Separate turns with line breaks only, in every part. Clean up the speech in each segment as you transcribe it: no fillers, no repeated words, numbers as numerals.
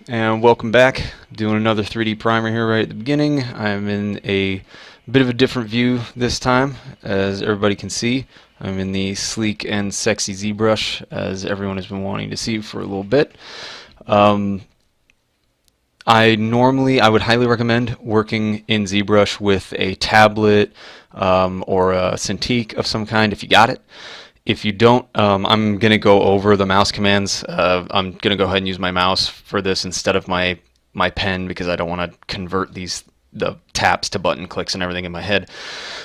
And welcome back. Doing another 3D primer here right at the beginning. I'm in a bit of a different view this time, as everybody can see. I'm in the sleek and sexy Zbrush, as everyone has been wanting to see for a little bit. I would highly recommend working in Zbrush with a tablet or a Cintiq of some kind if you got it. If you don't, I'm going to go over the mouse commands. I'm going to go ahead and use my mouse for this instead of my pen, because I don't want to convert the taps to button clicks and everything in my head.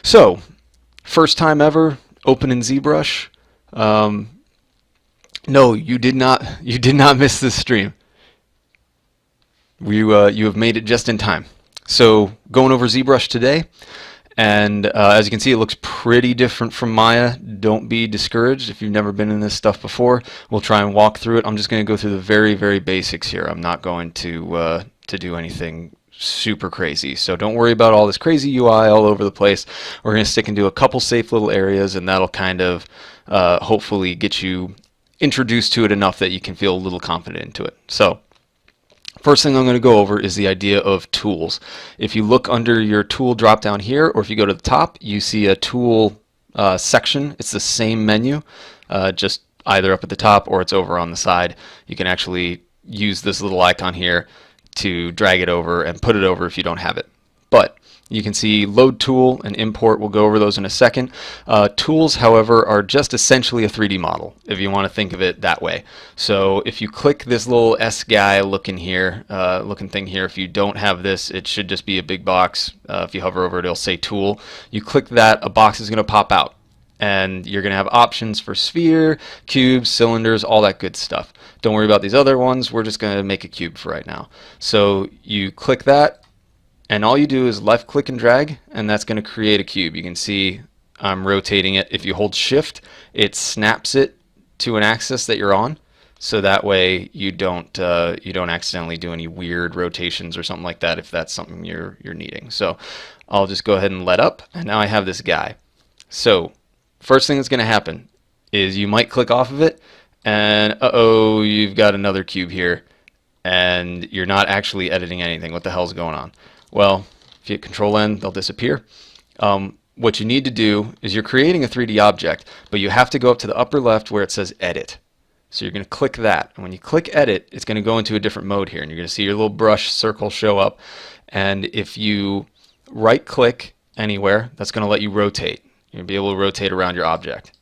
So, first time ever opening ZBrush. No, you did not miss this stream. You have made it just in time. So, going over ZBrush today. And as you can see, it looks pretty different from Maya. Don't be discouraged if you've never been in this stuff before. We'll try and walk through it. I'm just going to go through the very, very basics here. I'm not going to do anything super crazy. So don't worry about all this crazy UI all over the place. We're going to stick into a couple safe little areas, and that'll kind of hopefully get you introduced to it enough that you can feel a little confident into it. So, first thing I'm going to go over is the idea of tools. If you look under your tool drop down here, or if you go to the top, you see a tool section. It's the same menu, just either up at the top or it's over on the side. You can actually use this little icon here to drag it over and put it over if you don't have it. But you can see load tool and import. We'll go over those in a second. Tools, however, are just essentially a 3D model, if you want to think of it that way. So if you click this little S guy looking thing here, if you don't have this, it should just be a big box. If you hover over it, it'll say tool. You click that, a box is going to pop out, and you're going to have options for sphere, cubes, cylinders, all that good stuff. Don't worry about these other ones. We're just going to make a cube for right now. So you click that, and all you do is left click and drag, and that's going to create a cube. You can see I'm rotating it. If you hold shift, it snaps it to an axis that you're on, so that way you don't accidentally do any weird rotations or something like that if that's something you're needing. So I'll just go ahead and let up, and now I have this guy. So first thing that's going to happen is you might click off of it, and uh-oh, you've got another cube here, and you're not actually editing anything. What the hell's going on? Well, if you hit Control N, they'll disappear. What you need to do is you're creating a 3D object, but you have to go up to the upper left where it says Edit. So you're going to click that, and when you click Edit, it's going to go into a different mode here, and you're going to see your little brush circle show up. And if you right-click anywhere, that's going to let you rotate. You're going to be able to rotate around your object.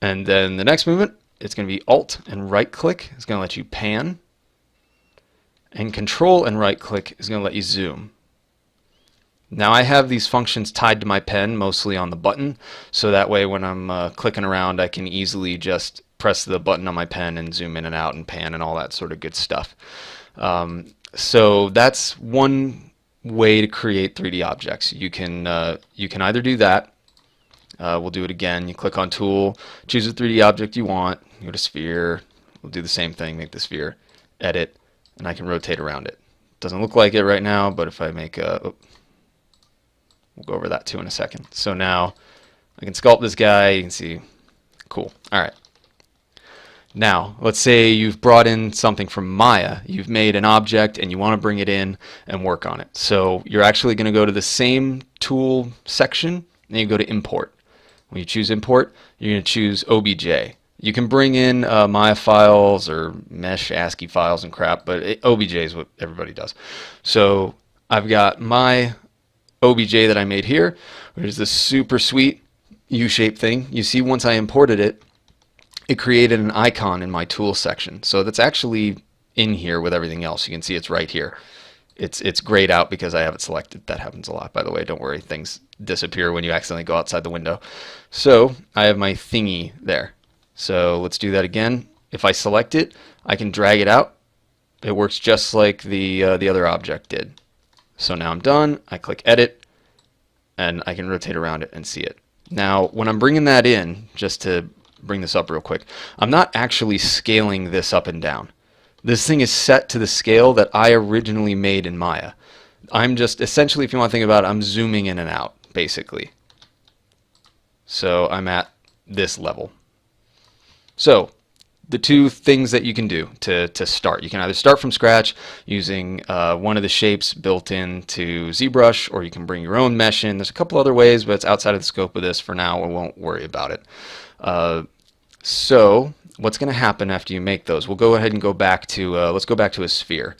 And then the next movement, it's going to be Alt and right-click. It's going to let you pan. And Control and right click is going to let you zoom. Now I have these functions tied to my pen, mostly on the button, so that way when I'm clicking around I can easily just press the button on my pen and zoom in and out and pan and all that sort of good stuff. So that's one way to create 3D objects. You can either do that. We'll do it again. You click on Tool, choose a 3D object you want, go to Sphere, we'll do the same thing, make the sphere, Edit, and I can rotate around it. Doesn't look like it right now, but if I make a, we'll go over that too in a second. So now I can sculpt this guy. You can see, cool. All right. Now, let's say you've brought in something from Maya. You've made an object and you want to bring it in and work on it. So you're actually going to go to the same tool section and you go to Import. When you choose Import, you're going to choose OBJ. You can bring in Maya files or mesh ASCII files and crap, but OBJ is what everybody does. So I've got my OBJ that I made here, which is this super sweet U-shaped thing. You see, once I imported it, it created an icon in my tool section. So that's actually in here with everything else. You can see it's right here. It's grayed out because I have it selected. That happens a lot, by the way. Don't worry, things disappear when you accidentally go outside the window. So I have my thingy there. So let's do that again. If I select it, I can drag it out. It works just like the other object did. So now I'm done. I click Edit, and I can rotate around it and see it. Now, when I'm bringing that in, just to bring this up real quick, I'm not actually scaling this up and down. This thing is set to the scale that I originally made in Maya. I'm just essentially, if you want to think about it, I'm zooming in and out basically. So I'm at this level. So the two things that you can do to start, you can either start from scratch using one of the shapes built into ZBrush, or you can bring your own mesh in. There's a couple other ways, but it's outside of the scope of this for now. We won't worry about it. So what's going to happen after you make those? We'll go ahead and go back to, let's go back to a sphere,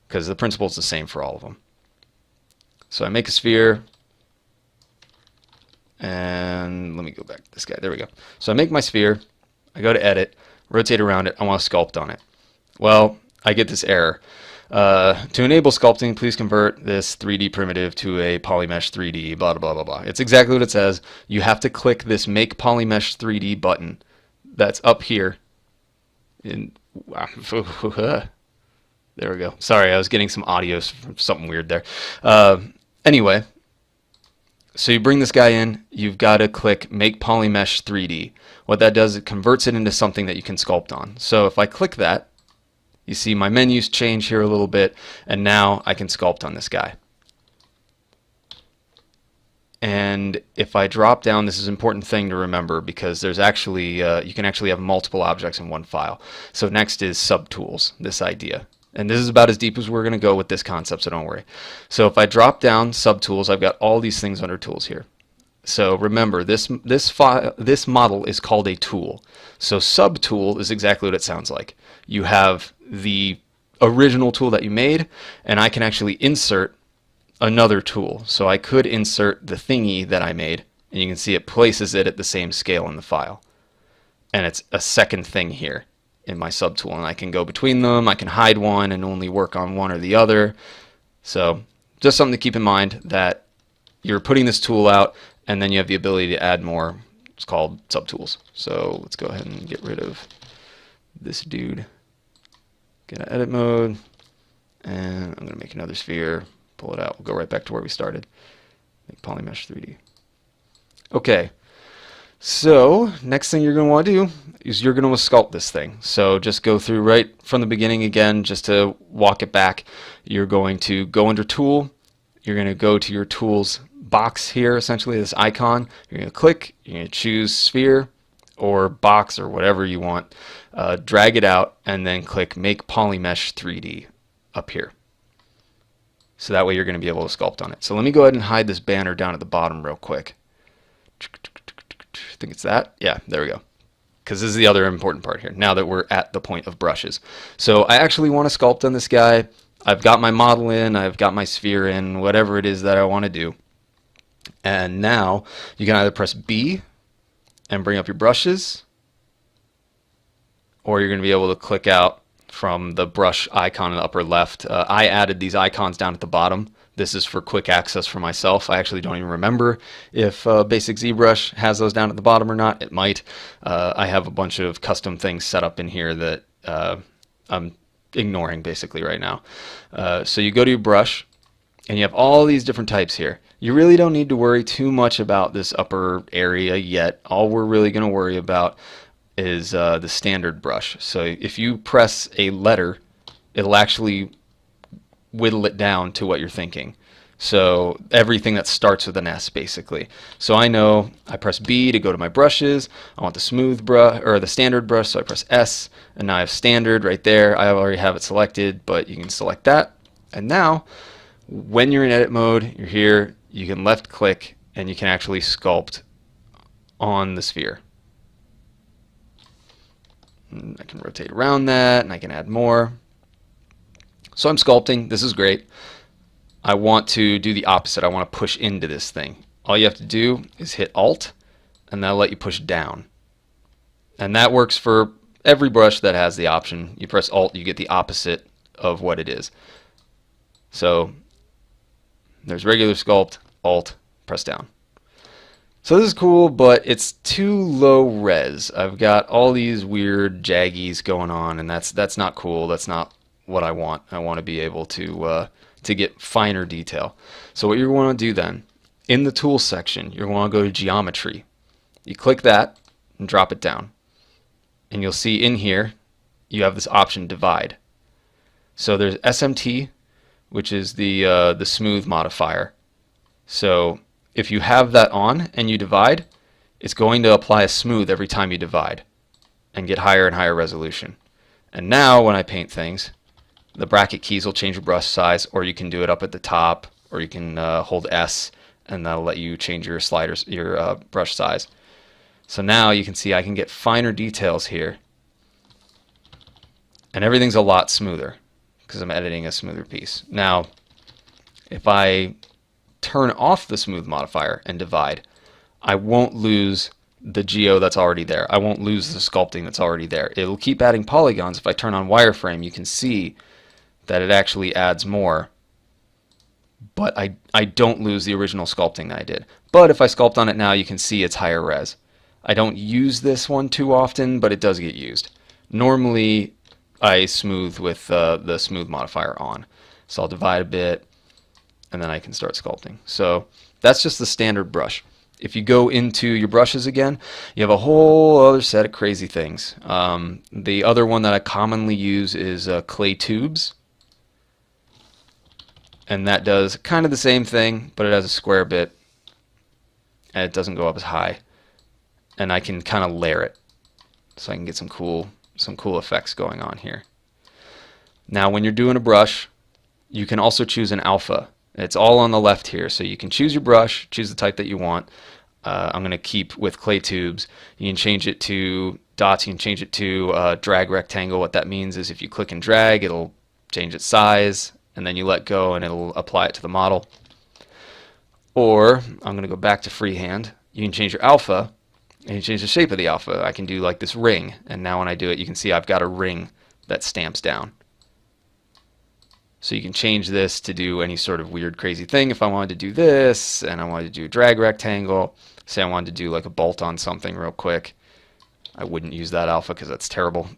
because the principle is the same for all of them. So I make a sphere, and let me go back to this guy. There we go. So I make my sphere, I go to edit, rotate around it, I want to sculpt on it. Well, I get this error. To enable sculpting, please convert this 3D primitive to a polymesh 3D, blah, blah, blah, blah. It's exactly what it says. You have to click this Make Polymesh 3D button that's up here. There we go. Sorry, I was getting some audio, something weird there. Anyway, so you bring this guy in, you've got to click Make Polymesh 3D. What that does, it converts it into something that you can sculpt on. So if I click that, you see my menus change here a little bit, and now I can sculpt on this guy. And if I drop down, this is an important thing to remember, because there's actually, you can actually have multiple objects in one file. So next is subtools, this idea. And this is about as deep as we're going to go with this concept, so don't worry. So if I drop down subtools, I've got all these things under tools here. So remember, this model is called a tool. So subtool is exactly what it sounds like. You have the original tool that you made, and I can actually insert another tool. So I could insert the thingy that I made, and you can see it places it at the same scale in the file. And it's a second thing here in my subtool, and I can go between them. I can hide one and only work on one or the other. So just something to keep in mind, that you're putting this tool out, and then you have the ability to add more. It's called subtools. So let's go ahead and get rid of this dude. Get out of edit mode, and I'm going to make another sphere, pull it out. We'll go right back to where we started. Make polymesh 3D. Okay, so next thing you're going to want to do is you're going to sculpt this thing. So just go through right from the beginning again, just to walk it back. You're going to go under Tool. You're going to go to your Tools box here, essentially this icon. You're going to click, you're going to choose Sphere or Box or whatever you want. Drag it out, and then click Make Polymesh 3D up here. So that way you're going to be able to sculpt on it. So let me go ahead and hide this banner down at the bottom real quick. I think it's that. Yeah, there we go. Because this is the other important part here, now that we're at the point of brushes. So I actually want to sculpt on this guy. I've got my model in, I've got my sphere in, whatever it is that I want to do. And now you can either press B and bring up your brushes, or you're going to be able to click out from the brush icon in the upper left. I added these icons down at the bottom. This is for quick access for myself. I actually don't even remember if Basic ZBrush has those down at the bottom or not. It might. I have a bunch of custom things set up in here that I'm ignoring basically right now. So you go to your brush, and you have all these different types here. You really don't need to worry too much about this upper area yet. All we're really going to worry about is the standard brush. So if you press a letter, it'll actually whittle it down to what you're thinking. So everything that starts with an S basically. So I know I press B to go to my brushes. I want the smooth brush or the standard brush, so I press S, and now I have standard right there. I already have it selected, but you can select that. And now when you're in edit mode, you're here, you can left click and you can actually sculpt on the sphere. And I can rotate around that, and I can add more. So I'm sculpting. This is great. I want to do the opposite. I want to push into this thing. All you have to do is hit Alt, and that'll let you push down. And that works for every brush that has the option. You press Alt, you get the opposite of what it is. So there's regular sculpt, Alt, press down. So this is cool, but it's too low res. I've got all these weird jaggies going on, and that's not cool. That's not what I want. I want to be able to get finer detail. So what you want to do then, in the Tools section, you want to go to Geometry. You click that and drop it down. And you'll see in here, you have this option Divide. So there's SMT, which is the smooth modifier. So if you have that on and you divide, it's going to apply a smooth every time you divide and get higher and higher resolution. And now when I paint things, the bracket keys will change your brush size, or you can do it up at the top, or you can hold S and that'll let you change your sliders, your brush size. So now you can see I can get finer details here, and everything's a lot smoother because I'm editing a smoother piece. Now if I turn off the smooth modifier and divide, I won't lose the geo that's already there. I won't lose the sculpting that's already there. It'll keep adding polygons. If I turn on wireframe, you can see that it actually adds more, but I don't lose the original sculpting that I did. But if I sculpt on it now, you can see it's higher res. I don't use this one too often, but it does get used. Normally I smooth with the smooth modifier on. So I'll divide a bit and then I can start sculpting. So that's just the standard brush. If you go into your brushes again, you have a whole other set of crazy things. The other one that I commonly use is clay tubes. And that does kind of the same thing, but it has a square bit and it doesn't go up as high. And I can kind of layer it so I can get some cool effects going on here. Now when you're doing a brush, you can also choose an alpha. It's all on the left here, so you can choose your brush, choose the type that you want. I'm going to keep with clay tubes. You can change it to dots, you can change it to drag rectangle. What that means is if you click and drag, it'll change its size, and then you let go and it'll apply it to the model. Or I'm going to go back to freehand. You can change your alpha and you change the shape of the alpha. I can do like this ring, and now when I do it, you can see I've got a ring that stamps down. So you can change this to do any sort of weird crazy thing. If I wanted to do this and I wanted to do a drag rectangle, say I wanted to do like a bolt on something real quick, I wouldn't use that alpha because that's terrible.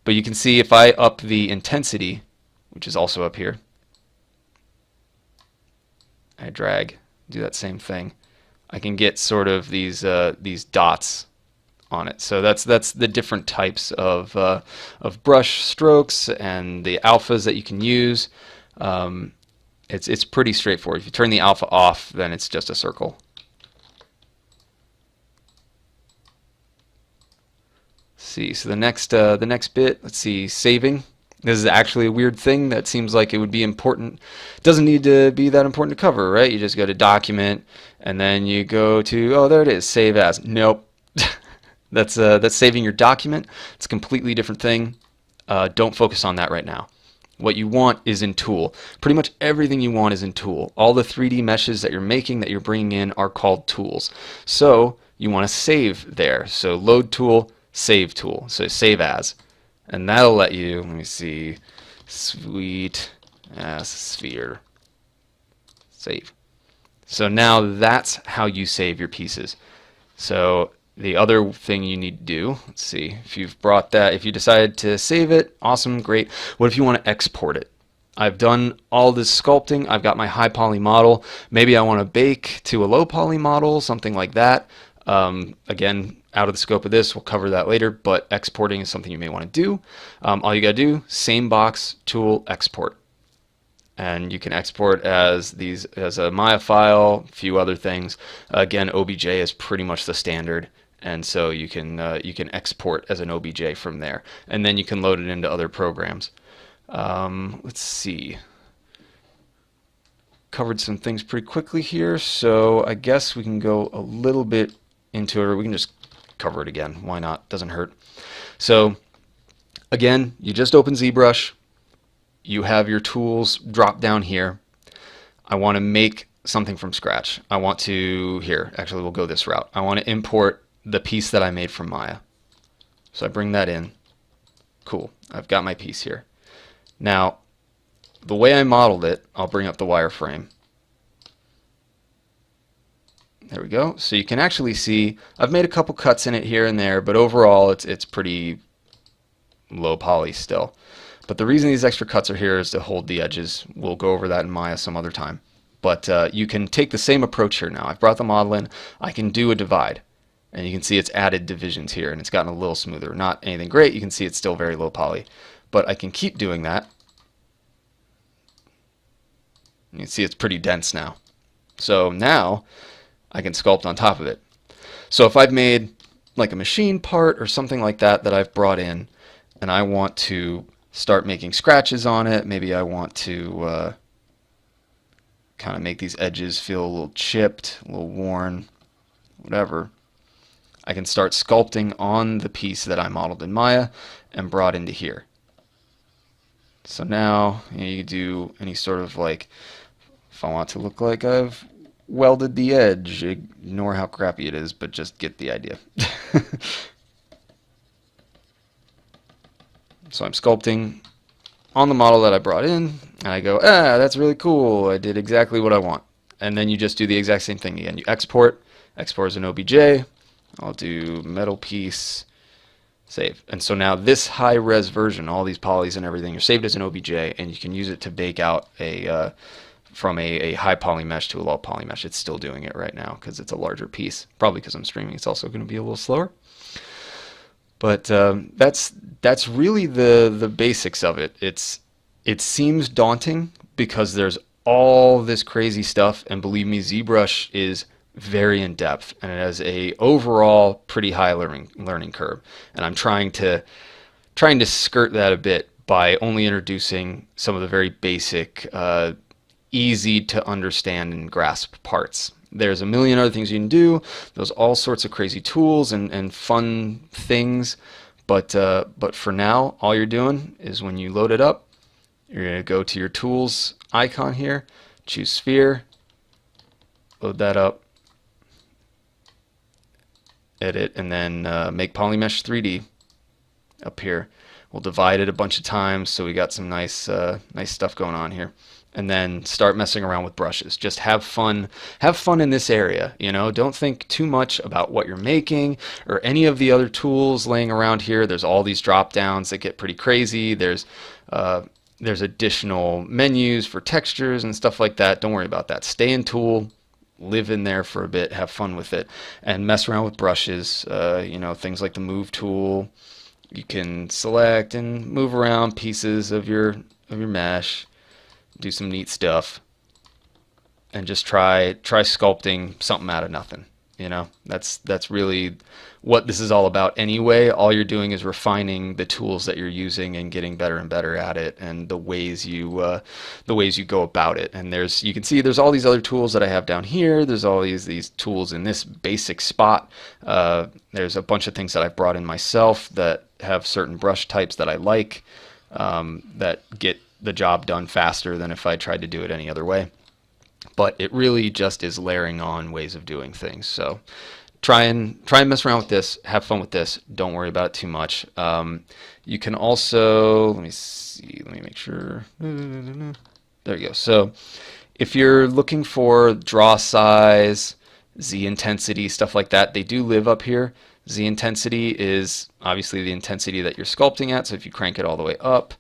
But you can see if I up the intensity, which is also up here, I drag, do that same thing, I can get sort of these dots on it. So that's the different types of brush strokes and the alphas that you can use. It's pretty straightforward. If you turn the alpha off, then it's just a circle. See, so the next bit, let's see, saving. This is actually a weird thing that seems like it would be important. It doesn't need to be that important to cover, right? You just go to document and then you go to, oh, there it is, save as. Nope. That's saving your document. It's a completely different thing. Don't focus on that right now. What you want is in Tool. Pretty much everything you want is in Tool. All the 3D meshes that you're making, that you're bringing in, are called tools. So you want to save there. So load tool, save tool. So save as. And that'll let you, let me see, sweet as sphere. Save. So now that's how you save your pieces. So the other thing you need to do, let's see, if you've brought that, if you decided to save it, awesome, great. What if you want to export it? I've done all this sculpting, I've got my high poly model, maybe I want to bake to a low poly model, something like that. Again, out of the scope of this, we'll cover that later, but exporting is something you may want to do. All you got to do, same box, tool, export. And you can export as a Maya file, a few other things. Again, OBJ is pretty much the standard, and so you can export as an OBJ from there, and then you can load it into other programs. Let's see. Covered some things pretty quickly here, so I guess we can go a little bit into it, or we can just cover it again. Why not? Doesn't hurt. So again, you just open ZBrush. You have your tools drop down here. I want to make something from scratch. I want to, here, actually we'll go this route. I want to import the piece that I made from Maya. So I bring that in. Cool. I've got my piece here. Now, the way I modeled it, I'll bring up the wireframe. There we go. So you can actually see I've made a couple cuts in it here and there, but overall it's pretty low poly still. But the reason these extra cuts are here is to hold the edges. We'll go over that in Maya some other time. But you can take the same approach here now. I've brought the model in. I can do a divide. And you can see it's added divisions here, and it's gotten a little smoother. Not anything great. You can see it's still very low poly. But I can keep doing that. You can see it's pretty dense now. So now I can sculpt on top of it. So if I've made like a machine part or something like that that I've brought in, and I want to start making scratches on it, maybe I want to kind of make these edges feel a little chipped, a little worn, whatever, I can start sculpting on the piece that I modeled in Maya and brought into here. So now you do any sort of like, if I want to look like I've welded the edge, ignore how crappy it is, but just get the idea. So I'm sculpting on the model that I brought in, and I go, that's really cool, I did exactly what I want. And then you just do the exact same thing again. You export as an OBJ, I'll do metal piece, save. And so now this high-res version, all these polys and everything, are saved as an OBJ, and you can use it to bake out from a high poly mesh to a low poly mesh. It's still doing it right now because it's a larger piece. Probably because I'm streaming, it's also going to be a little slower. But that's really the basics of it. It seems daunting because there's all this crazy stuff, and believe me, ZBrush is very in depth, and it has a overall pretty high learning curve. And I'm trying to skirt that a bit by only introducing some of the very basic, easy to understand and grasp parts. There's a million other things you can do. There's all sorts of crazy tools and fun things. But for now, all you're doing is when you load it up, you're going to go to your tools icon here, choose sphere, load that up, edit, and then make polymesh 3D up here. We'll divide it a bunch of times so we got some nice stuff going on here. And then start messing around with brushes. Just have fun in this area, you know. Don't think too much about what you're making or any of the other tools laying around here. There's all these drop downs that get pretty crazy. There's additional menus for textures and stuff like that. Don't worry about that. Stay in tool, live in there for a bit, have fun with it, and mess around with brushes. You know, things like the move tool. You can select and move around pieces of your mesh. Do some neat stuff, and just try sculpting something out of nothing. You know, that's really what this is all about anyway. All you're doing is refining the tools that you're using and getting better and better at it, and the ways you go about it. And you can see there's all these other tools that I have down here. There's all these tools in this basic spot. There's a bunch of things that I've brought in myself that have certain brush types that I like, that get the job done faster than if I tried to do it any other way. But it really just is layering on ways of doing things. So try and mess around with this, have fun with this, don't worry about it too much. You can also, let me make sure, there you go. So if you're looking for draw size, Z intensity, stuff like that, they do live up here. Z intensity is obviously the intensity that you're sculpting at, so if you crank it all the way up,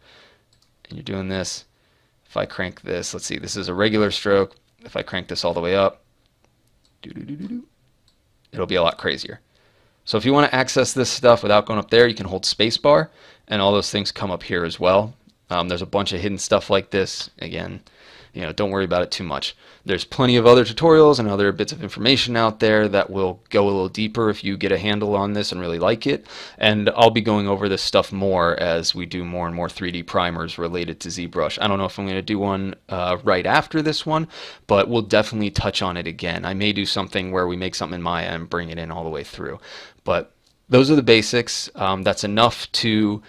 and you're doing this, if I crank this, let's see, this is a regular stroke. If I crank this all the way up, it'll be a lot crazier. So if you want to access this stuff without going up there, you can hold spacebar, and all those things come up here as well. There's a bunch of hidden stuff like this. Again, you know, don't worry about it too much. There's plenty of other tutorials and other bits of information out there that will go a little deeper if you get a handle on this and really like it. And I'll be going over this stuff more as we do more and more 3D primers related to ZBrush. I don't know if I'm going to do one right after this one, but we'll definitely touch on it again. I may do something where we make something in Maya and bring it in all the way through. But those are the basics. That's enough to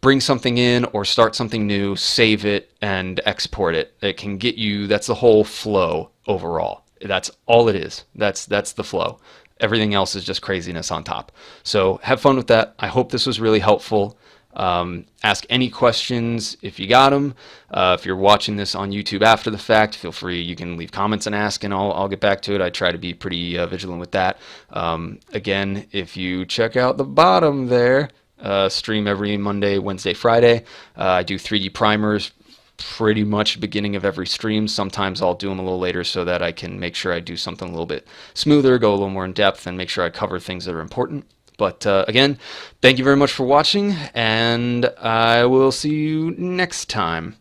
bring something in or start something new, save it, and export it. It can get you, that's the whole flow overall. That's all it is. That's the flow. Everything else is just craziness on top. So have fun with that. I hope this was really helpful. Ask any questions if you got them. If you're watching this on YouTube after the fact, feel free. You can leave comments and ask, and I'll get back to it. I try to be pretty vigilant with that. Again, if you check out the bottom there, stream every Monday, Wednesday, Friday. I do 3D primers pretty much beginning of every stream. Sometimes I'll do them a little later so that I can make sure I do something a little bit smoother, go a little more in depth, and make sure I cover things that are important. But again, thank you very much for watching, and I will see you next time.